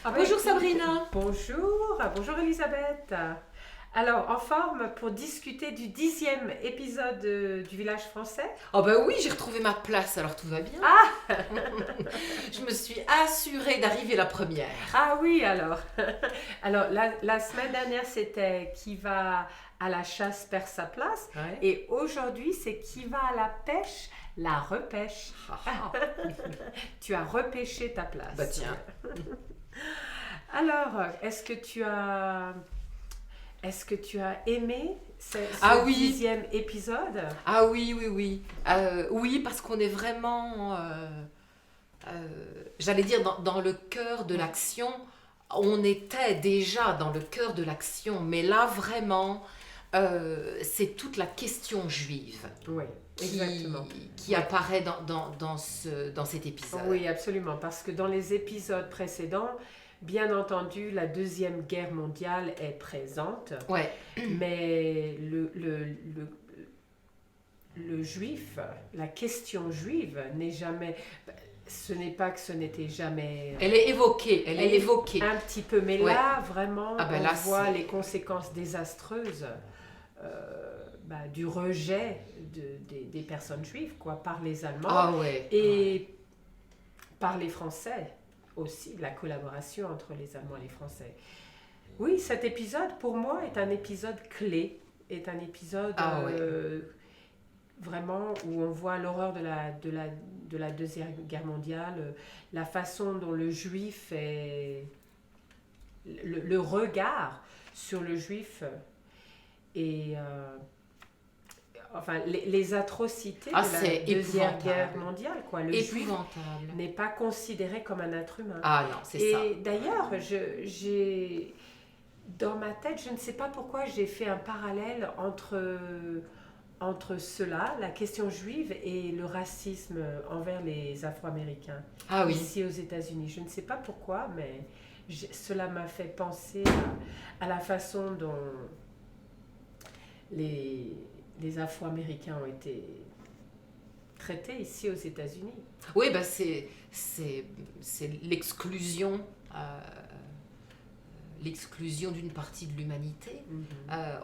Bonjour Sabrina. Bonjour Elisabeth. Alors, en forme pour discuter du 10e épisode du Village français. Oh bah oui, j'ai retrouvé ma place, alors tout va bien. Ah, Je me suis assurée d'arriver la première. ah oui, alors. Alors, la semaine dernière, c'était qui va à la chasse perd sa place. Ouais. Et aujourd'hui, c'est qui va à la pêche, la repêche. Ah, ah. Tu as repêché ta place. Bah tiens. Alors, est-ce que tu as aimé ce Ah oui. 10e épisode? Ah oui, oui, oui. Oui, parce qu'on est vraiment, j'allais dire, dans le cœur de l'action. On était déjà dans le cœur de l'action, mais là vraiment, c'est toute la question juive Oui, exactement. qui apparaît dans cet épisode. Oui, absolument, parce que dans les épisodes précédents, bien entendu, la Deuxième Guerre mondiale est présente, Ouais. mais le juif, la question juive n'est jamais... Ce n'est pas que ce n'était jamais... Elle est évoquée, elle est évoquée. Un petit peu, mais Ouais. là, vraiment, Ah ben on là, voit c'est- les conséquences désastreuses du rejet des personnes juives, quoi, par les Allemands Ah ouais. et par les Français aussi, la collaboration entre les Allemands et les Français. Oui, cet épisode, pour moi, est un épisode clé, est un épisode Ah ouais. vraiment où on voit l'horreur de la Deuxième Guerre mondiale, la façon dont le juif est... le regard sur le juif et enfin les atrocités Ah, de c'est la Deuxième épouvantable. Guerre mondiale, quoi. Le juif Épouvantable. n'est pas considéré comme un être humain. Ah non, c'est ça. Et d'ailleurs, j'ai dans ma tête, je ne sais pas pourquoi j'ai fait un parallèle entre cela, la question juive, et le racisme envers les Afro-Américains Ah oui. ici aux États-Unis. Je ne sais pas pourquoi, mais cela m'a fait penser à la façon dont les Afro-Américains ont été traités ici aux États-Unis. Oui, bah c'est l'exclusion, l'exclusion d'une partie de l'humanité.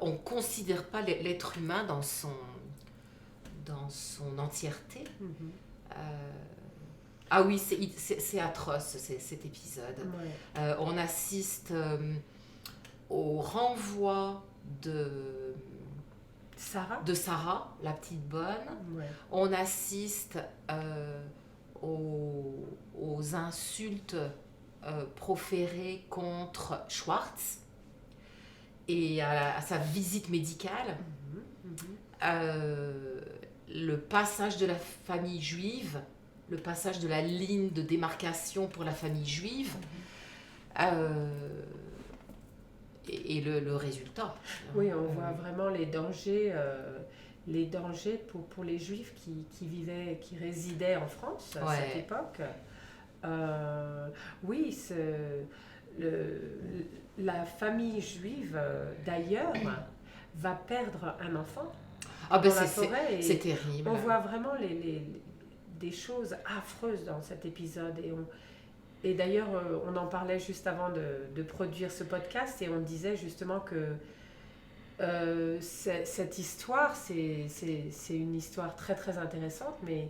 On ne considère pas l'être humain dans son entièreté. Ah oui, c'est atroce cet épisode. Ouais. On assiste au renvoi Sarah? de Sarah, la petite bonne. Ouais. On assiste aux insultes proférées contre Schwartz et à sa visite médicale. Le passage de la famille juive, le passage de la ligne de démarcation pour la famille juive, et le résultat. Oui, on voit vraiment les dangers pour les Juifs qui résidaient en France à Ouais. cette époque. Oui, la famille juive, d'ailleurs, va perdre un enfant Ah ben dans la forêt. Et c'est terrible. on voit vraiment des choses affreuses dans cet épisode. Et d'ailleurs, on en parlait juste avant de produire ce podcast et on disait justement que cette histoire, c'est une histoire très très intéressante, mais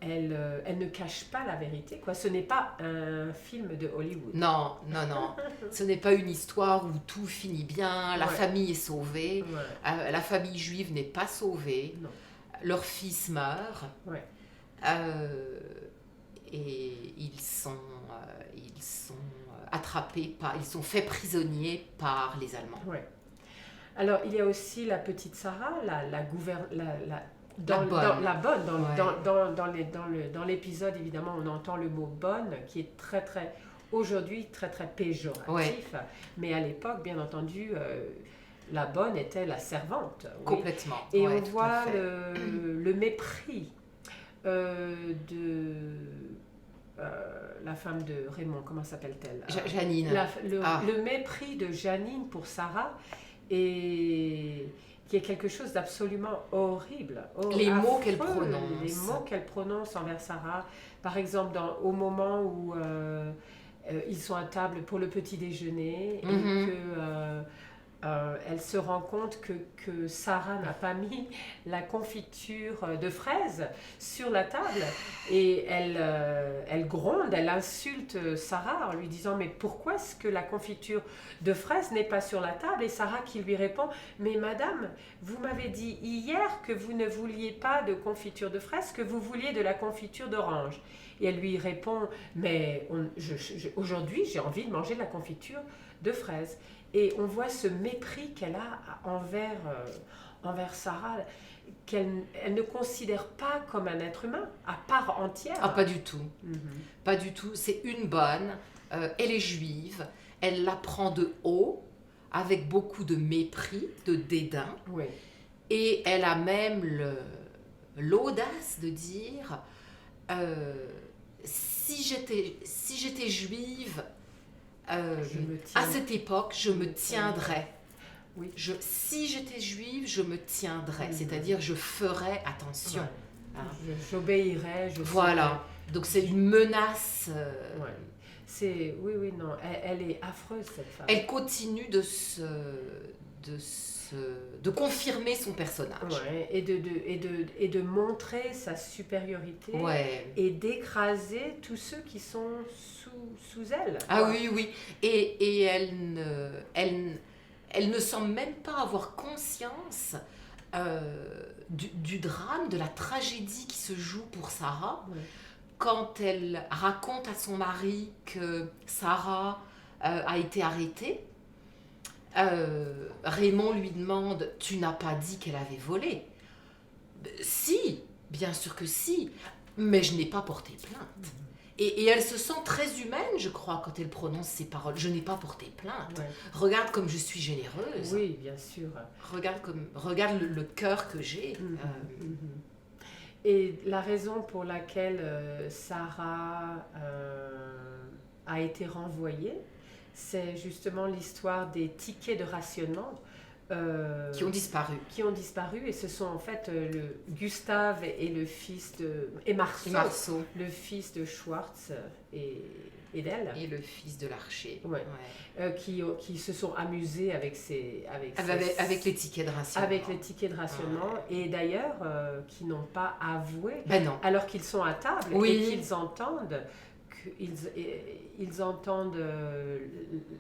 elle ne cache pas la vérité, quoi. Ce n'est pas un film de Hollywood. Non, non, non. Ce n'est pas une histoire où tout finit bien, la Ouais. famille est sauvée, Ouais. la famille juive n'est pas sauvée, Non. leur fils meurt, Ouais. et ils sont attrapés, ils sont faits prisonniers par les Allemands. Ouais. Alors, il y a aussi la petite Sarah, la bonne. Dans l'épisode, évidemment, on entend le mot bonne, qui est aujourd'hui très très péjoratif. Ouais. Mais à l'époque, bien entendu, la bonne était la servante. Oui. Complètement. Et Ouais, on tout à voit fait. le mépris de la femme de Raymond, comment s'appelle-t-elle? Janine. Le mépris de Janine pour Sarah, et qui est quelque chose d'absolument horrible. Les mots affreux, qu'elle prononce. Les mots qu'elle prononce envers Sarah. Par exemple, au moment où ils sont à table pour le petit déjeuner et Mhm. que elle se rend compte que Sarah n'a pas mis la confiture de fraises sur la table et elle gronde, elle insulte Sarah en lui disant mais pourquoi est-ce que la confiture de fraises n'est pas sur la table? Et Sarah qui lui répond mais madame, vous m'avez dit hier que vous ne vouliez pas de confiture de fraises, que vous vouliez de la confiture d'orange. Et elle lui répond mais aujourd'hui j'ai envie de manger de la confiture de fraises. Et on voit ce mépris qu'elle a envers Sarah, elle ne considère pas comme un être humain, à part entière. Ah, pas du tout. Mhm. Pas du tout. C'est une bonne. Elle est juive. Elle la prend de haut, avec beaucoup de mépris, de dédain. Oui. Et elle a même l'audace de dire si j'étais juive, Je me à tiens. cette époque, je me tiendrais. Oui. Si j'étais juive, je me tiendrais. Mhm. C'est-à-dire, je ferais attention. Ouais. Hein. J'obéirai. Voilà. Donc, c'est une menace. Ouais. Oui, non. Elle est affreuse, cette femme. Elle continue de confirmer son personnage. Ouais. Et de montrer sa supériorité Ouais. et d'écraser tous ceux qui sont sous elle. Ah quoi. oui, oui. Et elle ne semble même pas avoir conscience du drame, de la tragédie qui se joue pour Sarah, Ouais. quand elle raconte à son mari que Sarah a été arrêtée. Raymond lui demande: tu n'as pas dit qu'elle avait volé? Si, bien sûr que si, mais je n'ai pas porté plainte. Et elle se sent très humaine, je crois, quand elle prononce ces paroles. Je n'ai pas porté plainte. Ouais. Regarde comme je suis généreuse. Oui, bien sûr. Regarde le cœur que j'ai. Mhm. Et la raison pour laquelle Sarah a été renvoyée, c'est justement l'histoire des tickets de rationnement Qui ont disparu. et ce sont en fait le Gustave et le fils de et Marceau, Et Marceau. le fils de Schwartz et d'elle, Et le fils de l'archer. Ouais. Qui se sont amusés avec Avec les tickets de rationnement. avec les tickets de rationnement et d'ailleurs qui n'ont pas avoué Ben non. alors qu'ils sont à table Oui. et qu'ils entendent ils entendent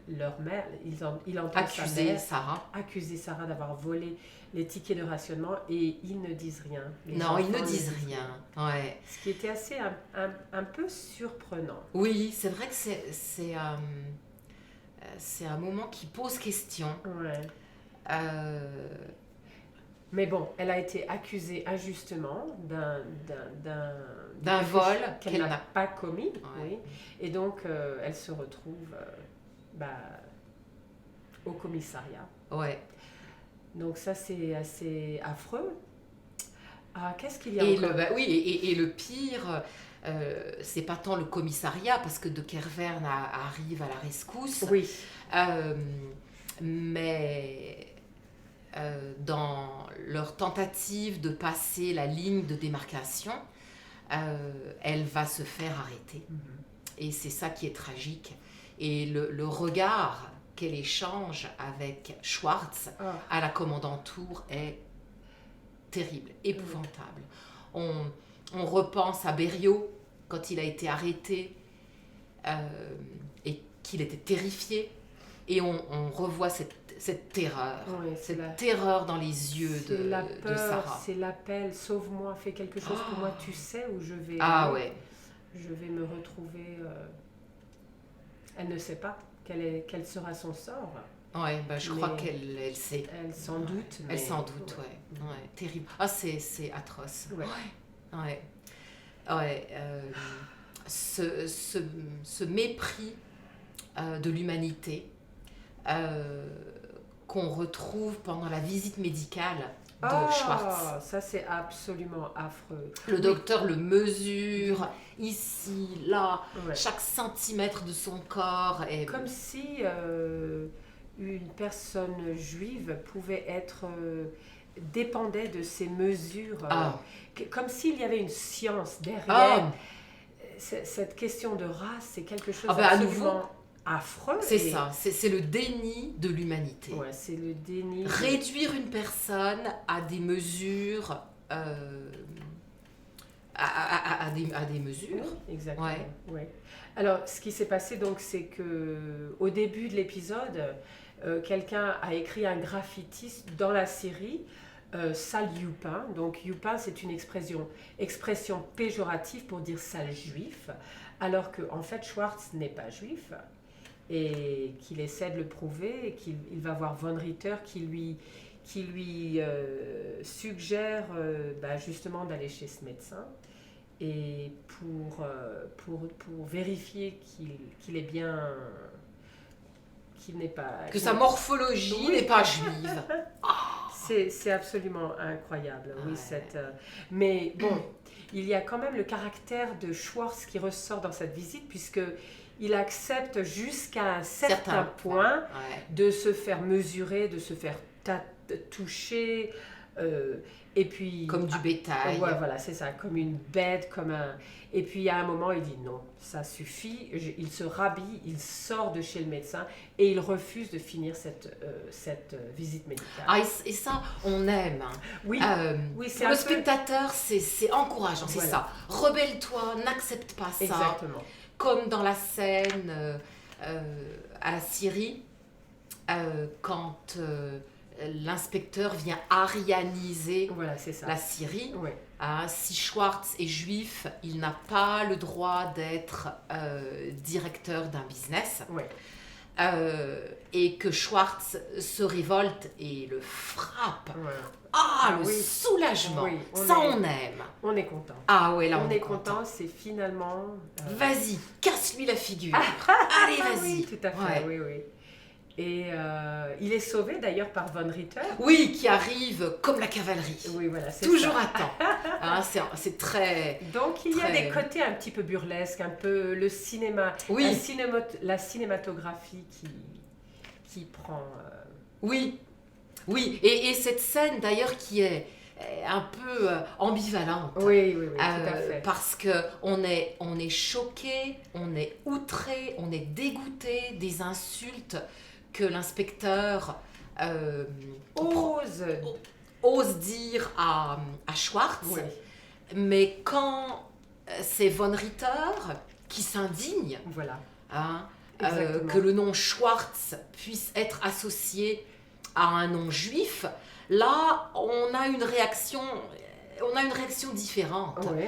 leur mère, ils entendent sa Accuser mère Sarah. accuser Sarah d'avoir volé les tickets de rationnement et ils ne disent rien. Les Non, ils enfants ne disent rien. Ouais. Ce qui était assez un peu surprenant. Oui, c'est vrai que c'est un moment qui pose question. Ouais. Euh, Mais bon, elle a été accusée injustement D'un vol qu'elle qu'elle n'a n'a- pas commis. Ouais. Oui. Et donc, elle se retrouve au commissariat. ouais. Donc ça, c'est assez affreux. Ah, qu'est-ce qu'il y a Et encore oui, et le pire, c'est pas tant le commissariat, parce que de Kervern arrive à la rescousse, Oui, mais dans leur tentative de passer la ligne de démarcation, elle va se faire arrêter. Et c'est ça qui est tragique. Et le regard qu'elle échange avec Schwartz Ah, à la commandanture est terrible, épouvantable. On repense à Berriot quand il a été arrêté et qu'il était terrifié. Et on revoit cette terreur, oui, c'est cette terreur dans les yeux c'est la de peur, Sarah. c'est l'appel, sauve-moi, fais quelque chose pour moi, tu sais où je vais Ah aller. ouais, Je vais me retrouver... Elle ne sait pas quel sera son sort. ouais, bah, je crois Mais- qu'elle sait. Elle s'en doute. Elle mais- s'en doute, ouais. Terrible. Ah, c'est atroce. Ouais. Ouais. Ouais. Ce mépris de l'humanité qu'on retrouve pendant la visite médicale de Schwartz. Ça c'est absolument affreux. Le docteur le mesure ici, là, Ouais. chaque centimètre de son corps. Et... Comme si une personne juive pouvait être dépendait de ces mesures, Ah. comme s'il y avait une science derrière. Ah, cette question de race, c'est quelque chose à d'absolument affreux. C'est ça, c'est le déni de l'humanité. Ouais, c'est le déni. Réduire une personne à des mesures... à des mesures. Oui, exactement. Ouais. Alors, ce qui s'est passé, donc, c'est que au début de l'épisode, quelqu'un a écrit un graffiti dans la série sale youpin. Donc, youpin, c'est une expression péjorative pour dire sale juif, alors que en fait, Schwartz n'est pas juif et qu'il essaie de le prouver et qu'il va voir Von Ritter qui lui suggère justement d'aller chez ce médecin et pour vérifier qu'il est bien, qu'il n'est pas... Que sa morphologie n'est pas juive. C'est absolument incroyable, oui. Mais bon, il y a quand même le caractère de Schwartz qui ressort dans cette visite, puisqu'il accepte jusqu'à un certain point de se faire mesurer, de se faire toucher, et puis... Comme du bétail. Ouais, voilà, c'est ça, comme une bête, Et puis à un moment, il dit non, ça suffit, il se rhabille, il sort de chez le médecin et il refuse de finir cette visite médicale. Et ça, on aime. Oui, c'est pour le spectateur, c'est encourageant, c'est ça. Rebelle-toi, n'accepte pas ça. Exactement. Comme dans la scène à la Syrie, quand... l'inspecteur vient arianiser la Syrie. Oui. Si Schwartz est juif, il n'a pas le droit d'être directeur d'un business. Oui. Et que Schwartz se révolte et le frappe. Ouais. Soulagement. Oui, on aime. On est content. Ah ouais, là on est content, c'est finalement... Vas-y, casse-lui la figure. Allez, vas-y. Oui, tout à fait, oui. Et il est sauvé d'ailleurs par Von Ritter. Oui, qui arrive comme la cavalerie. Oui, voilà, c'est toujours ça. À temps. C'est très... Donc il y a des côtés un petit peu burlesques, un peu le cinéma, la cinématographie qui prend... Oui, et cette scène d'ailleurs qui est un peu ambivalente. Oui, tout à fait. Parce qu'on est choqué, on est outré, on est dégoûté des insultes que l'inspecteur ose dire à Schwartz. Oui. Mais quand c'est Von Ritter qui s'indigne, que le nom Schwartz puisse être associé à un nom juif, là on a une réaction différente. Oui.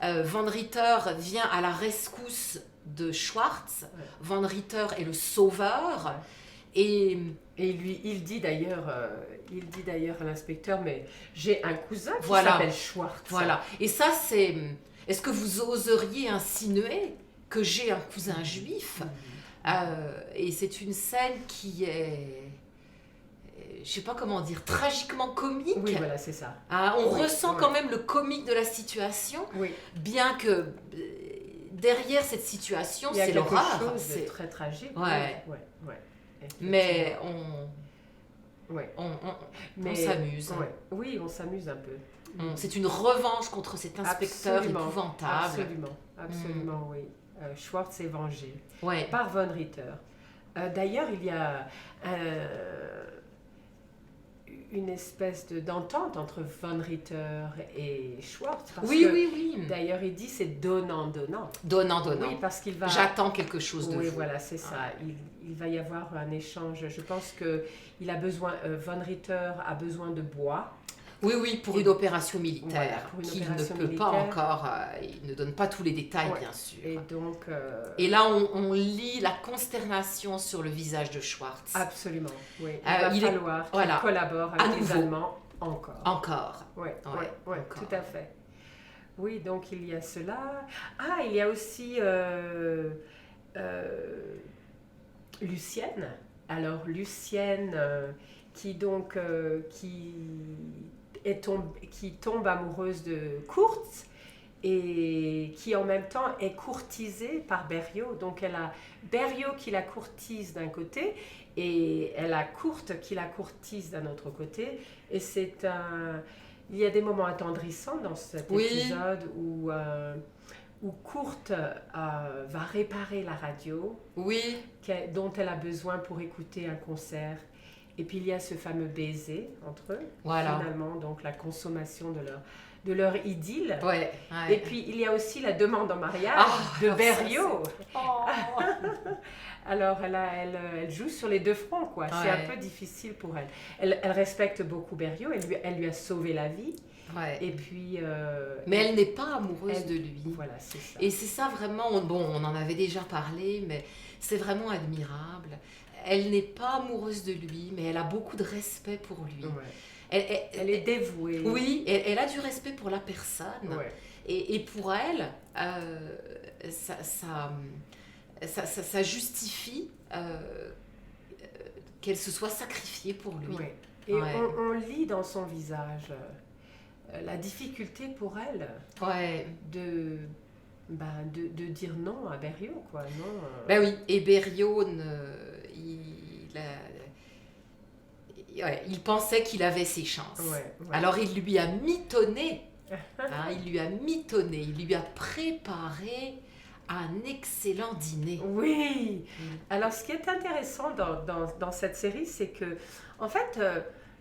Von Ritter vient à la rescousse de Schwartz. Von Ritter est le sauveur. Et il dit d'ailleurs à l'inspecteur, mais j'ai un cousin qui s'appelle Schwartz. Voilà. Et ça, est-ce que vous oseriez insinuer que j'ai un cousin juif ? Et c'est une scène qui est... je sais pas comment dire, tragiquement comique. Oui, voilà, c'est ça. On ressent quand même le comique de la situation, bien que derrière cette situation, c'est l'horreur. C'est très tragique. Ouais. Mais on s'amuse. Oui, on s'amuse un peu. C'est une revanche contre cet inspecteur épouvantable. Absolument, oui. Schwartz est vengé Ouais. par Von Ritter. D'ailleurs, il y a une espèce d'entente entre Von Ritter et Schwartz. Oui. D'ailleurs, il dit c'est donnant-donnant. Donnant-donnant. Oui, parce qu'il va... J'attends quelque chose de vous. Oui, voilà, c'est ça. Il va y avoir un échange. Je pense que Von Ritter a besoin de bois. Oui, pour une opération militaire, qu'il ne peut pas encore, il ne donne pas tous les détails, bien sûr. Et donc... Et là, on lit la consternation sur le visage de Schwartz. Absolument, oui. Il va falloir qu'il collabore avec les Allemands encore. Oui, tout à fait. Oui, donc il y a cela. Il y a aussi Lucienne. Alors, Lucienne, qui tombe amoureuse de Kurtz et qui en même temps est courtisée par Berriot. Donc elle a Berriot qui la courtise d'un côté et elle a Kurt qui la courtise d'un autre côté. Et c'est Il y a des moments attendrissants dans cet épisode où Kurt va réparer la radio dont elle a besoin pour écouter un concert. Et puis il y a ce fameux baiser entre eux, finalement, donc la consommation de leur idylle. Et puis il y a aussi la demande en mariage de Berriot. Alors elle joue sur les deux fronts, quoi. C'est un peu difficile pour elle. Elle respecte beaucoup Berriot, elle lui a sauvé la vie. Et puis, mais elle n'est pas amoureuse de lui. Voilà, c'est ça. Et c'est ça vraiment, on en avait déjà parlé, mais c'est vraiment admirable. Elle n'est pas amoureuse de lui, mais elle a beaucoup de respect pour lui. Elle est dévouée. Oui, elle a du respect pour la personne. Et pour elle, ça justifie qu'elle se soit sacrifiée pour lui. Et on lit dans son visage la difficulté pour elle de dire non à Berriot, quoi. Non, Ben oui, et Berriot, il pensait qu'il avait ses chances. Alors il lui a mitonné. Il lui a préparé un excellent dîner. Oui. Alors ce qui est intéressant dans cette série, c'est que, en fait,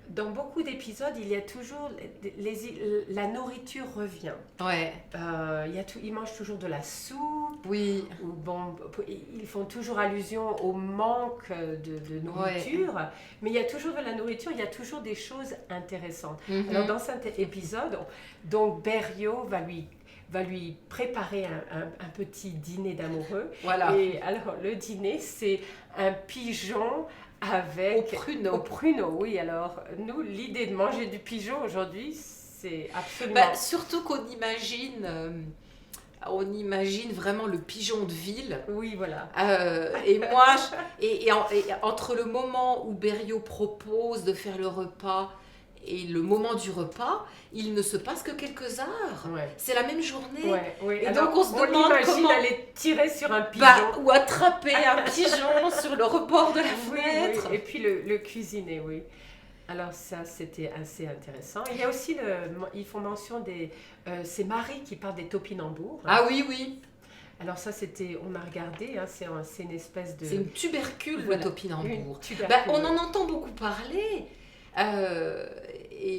dans beaucoup d'épisodes, il y a toujours la nourriture revient. Ils mangent toujours de la soupe. Oui. Ou bon, ils font toujours allusion au manque de nourriture. Mais il y a toujours de la nourriture, il y a toujours des choses intéressantes. Alors dans cet épisode, donc Berriot va lui préparer un petit dîner d'amoureux. Et alors le dîner, c'est un pigeon avec au pruneau. Oui, alors nous, l'idée de manger du pigeon aujourd'hui, c'est absolument... surtout qu'on imagine vraiment le pigeon de ville. Oui, voilà. Et moi, et entre le moment où Berriot propose de faire le repas et le moment du repas, il ne se passe que quelques heures. C'est la même journée. Et alors, donc on se demande comment aller tirer sur un pigeon. Ou attraper un pigeon sur le rebord de la fenêtre. Et puis le cuisiner, oui. Alors ça, c'était assez intéressant. Il y a aussi, ils font mention c'est Marie qui parle des topinambours. Oui. Alors ça, on a regardé, c'est une espèce de... C'est une tubercule, le topinambour. On en entend beaucoup parler.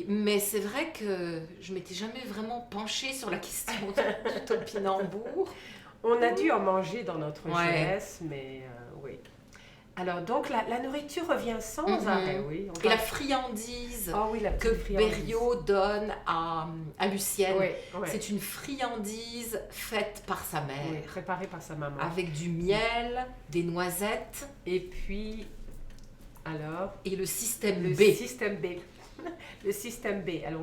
Mais c'est vrai que je m'étais jamais vraiment penchée sur la question du topinambour. On a dû en manger dans notre jeunesse, mais oui. Alors donc la nourriture revient sans arrêt, oui. Et la friandise que Berriot donne à Lucienne, c'est une friandise faite par sa mère. Préparée par sa maman. Avec du miel, des noisettes. Et puis... Alors, et le système B. Le système B. Alors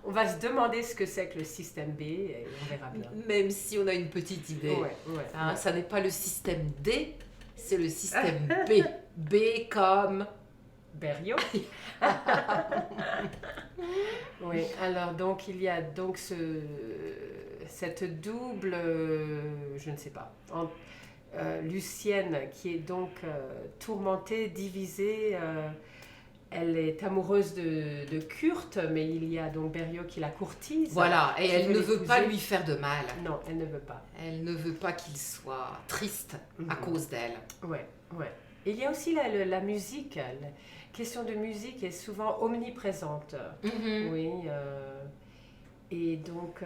on va se demander ce que c'est que le système B et on verra bien. Même si on a une petite idée. Ça n'est pas le système D, c'est le système B. B comme Berriot. Oui, alors donc il y a donc cette double, je ne sais pas, Lucienne qui est donc tourmentée, divisée. Elle est amoureuse de Kurt, mais il y a donc Berriot qui la courtise. Voilà, et elle ne veut pas lui faire de mal. Non, elle ne veut pas. Elle ne veut pas qu'il soit triste à cause d'elle. Ouais. Et il y a aussi la musique. La question de musique est souvent omniprésente. Oui. Et donc,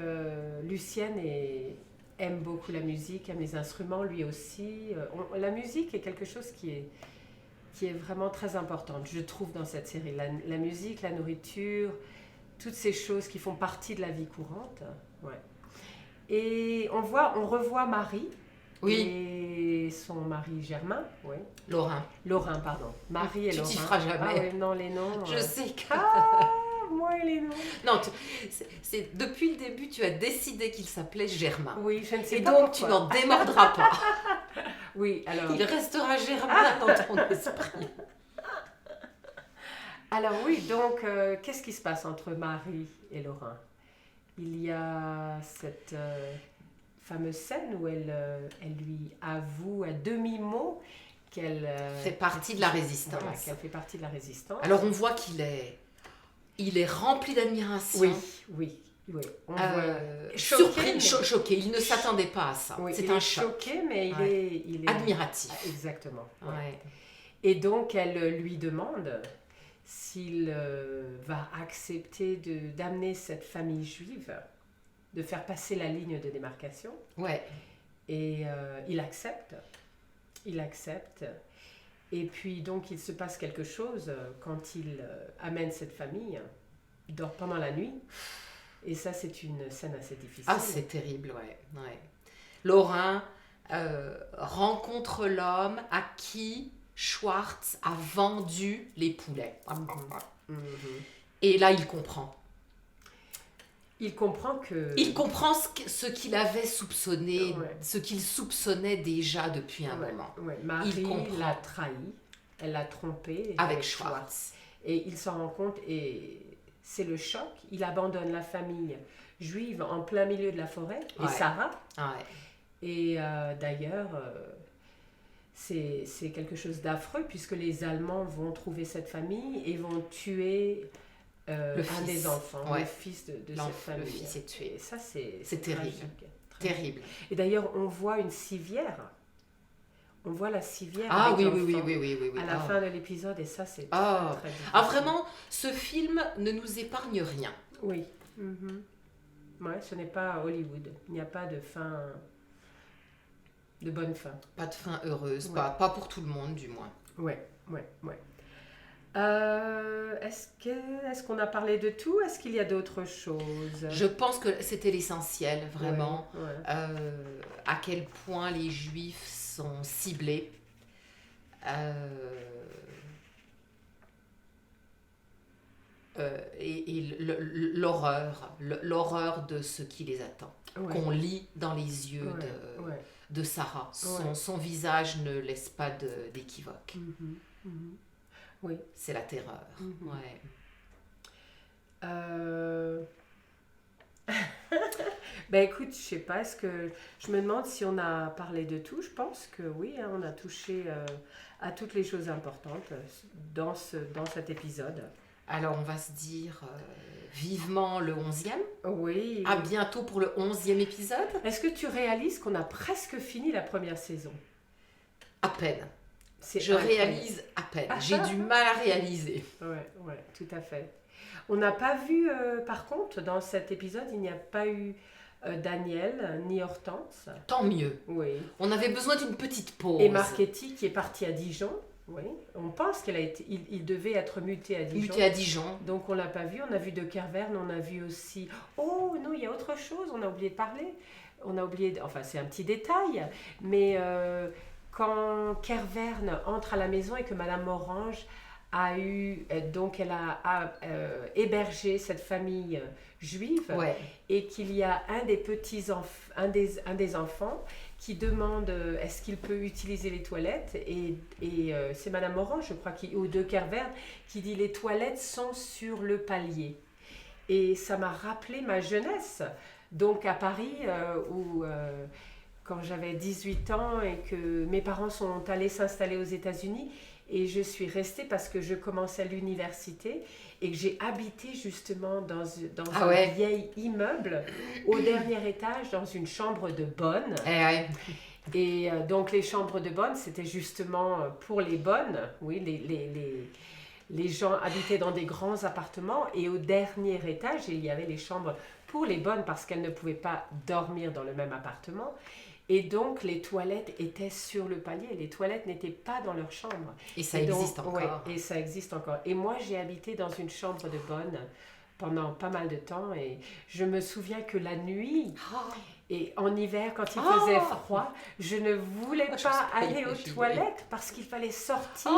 Lucienne aime beaucoup la musique, aime les instruments, lui aussi. La musique est quelque chose qui est vraiment très importante, je trouve, dans cette série. La musique, la nourriture, toutes ces choses qui font partie de la vie courante. Et on revoit Marie et son mari Germain. Laurin, pardon. Marie et Laurin. Tu t'y feras jamais. Non, les noms... Je sais que... moi et les noms. Non, c'est depuis le début, tu as décidé qu'il s'appelait Germain. Oui, je ne sais pas. Et donc, pourquoi. Tu n'en démordras pas. Oui, alors... Il restera Germain dans ton esprit. Alors oui, donc, qu'est-ce qui se passe entre Marie et Laurin? Il y a cette fameuse scène où elle lui avoue à demi-mot qu'elle... fait partie de la résistance. Voilà, qu'elle fait partie de la résistance. Alors, on voit qu'il est Il est rempli d'admiration. Oui. On voit surpris, choqué. Il ne s'attendait pas à ça. Oui, c'est un choc. Choqué, mais il est admiratif. Exactement. Ouais. Et donc, elle lui demande s'il va accepter d'amener cette famille juive, de faire passer la ligne de démarcation. Ouais. Et il accepte. Et puis, donc, il se passe quelque chose quand il amène cette famille pendant la nuit. Et ça, c'est une scène assez difficile. Ah, c'est terrible, ouais. Laurin rencontre l'homme à qui Schwartz a vendu les poulets. Et là, il comprend. Il comprend que... Il comprend ce qu'il avait soupçonné, ce qu'il soupçonnait déjà depuis un moment. Marie l'a trahi, elle l'a trompé avec Schwartz. Et il s'en rend compte et c'est le choc. Il abandonne la famille juive en plein milieu de la forêt, et Sarah. Et d'ailleurs, c'est quelque chose d'affreux puisque les Allemands vont trouver cette famille et vont tuer un des enfants, le fils de cette famille. Le fils est tué. Et ça, c'est terrible. Terrible. Et d'ailleurs, on voit une civière. On voit la civière. Ah oui, à la fin de l'épisode, et ça, c'est très difficile. Vraiment, ce film ne nous épargne rien. Oui. Ouais, ce n'est pas Hollywood. Il n'y a pas de fin, de bonne fin. Pas de fin heureuse, pas pour tout le monde, du moins. Ouais. Est-ce qu'on a parlé de tout? Est-ce qu'il y a d'autres choses? Je pense que c'était l'essentiel, vraiment. À quel point les Juifs sont ciblés. Et l'horreur de ce qui les attend. Qu'on lit dans les yeux de Sarah. Son visage ne laisse pas d'équivoque. Oui. C'est la terreur. Ben écoute, je sais pas, je me demande si on a parlé de tout. Je pense que oui, on a touché à toutes les choses importantes dans cet épisode. Alors on va se dire vivement le 11e. Oui. À bientôt pour le 11e épisode. Est-ce que tu réalises qu'on a presque fini la première saison? À peine. Je réalise à peine. J'ai du mal à réaliser. Ouais, tout à fait. On n'a pas vu, par contre, dans cet épisode, il n'y a pas eu Daniel ni Hortense. Tant mieux. Oui. On avait besoin d'une petite pause. Et Marchetti qui est parti à Dijon. Oui. On pense il devait être muté à Dijon. Donc on l'a pas vu. On a vu de Kervern. On a vu aussi. Oh non, il y a autre chose. On a oublié de parler. Enfin, c'est un petit détail, mais quand Kervern entre à la maison et que Madame Morange elle a hébergé cette famille juive, et qu'il y a un des enfants qui demande est-ce qu'il peut utiliser les toilettes, et c'est Madame Orange, je crois, ou de Kervern, qui dit les toilettes sont sur le palier. Et ça m'a rappelé ma jeunesse, donc à Paris, où quand j'avais 18 ans et que mes parents sont allés s'installer aux États-Unis, et je suis restée parce que je commençais l'université et que j'ai habité justement dans un vieil immeuble au dernier étage, dans une chambre de bonne. Et donc les chambres de bonne, c'était justement pour les bonnes. Oui, les gens habitaient dans des grands appartements, et au dernier étage, il y avait les chambres pour les bonnes parce qu'elles ne pouvaient pas dormir dans le même appartement. Et donc, les toilettes étaient sur le palier. Les toilettes n'étaient pas dans leur chambre. Et ça existe encore. Et ça existe encore. Et moi, j'ai habité dans une chambre de bonne pendant pas mal de temps. Et je me souviens que la nuit, et en hiver, quand il faisait froid, je ne voulais pas aller aux toilettes parce qu'il fallait sortir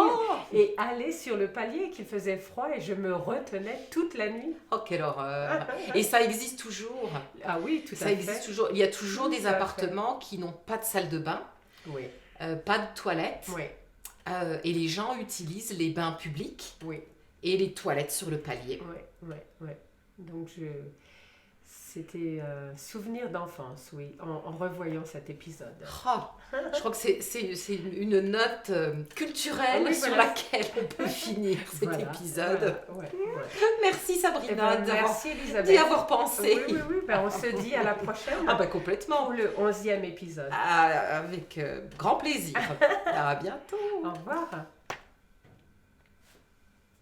et aller sur le palier, qu'il faisait froid, et je me retenais toute la nuit. Oh, quelle horreur! Et ça existe toujours. Ah oui, tout à fait. Ça existe toujours. Il y a toujours des appartements qui n'ont pas de salle de bain, pas de toilettes, et les gens utilisent les bains publics et les toilettes sur le palier. Oui. Donc C'était souvenir d'enfance, oui, en revoyant cet épisode. Oh, je crois que c'est une note culturelle Oui, sur voilà. laquelle on peut finir cet Voilà, épisode. voilà, ouais. Merci Eh Sabrina ben, d'avoir merci Elisabeth. d'y avoir pensé. Oui, ben, on se dit à la prochaine Ah bah complètement. pour le 11e épisode. Ah, avec grand plaisir. À bientôt. Au revoir.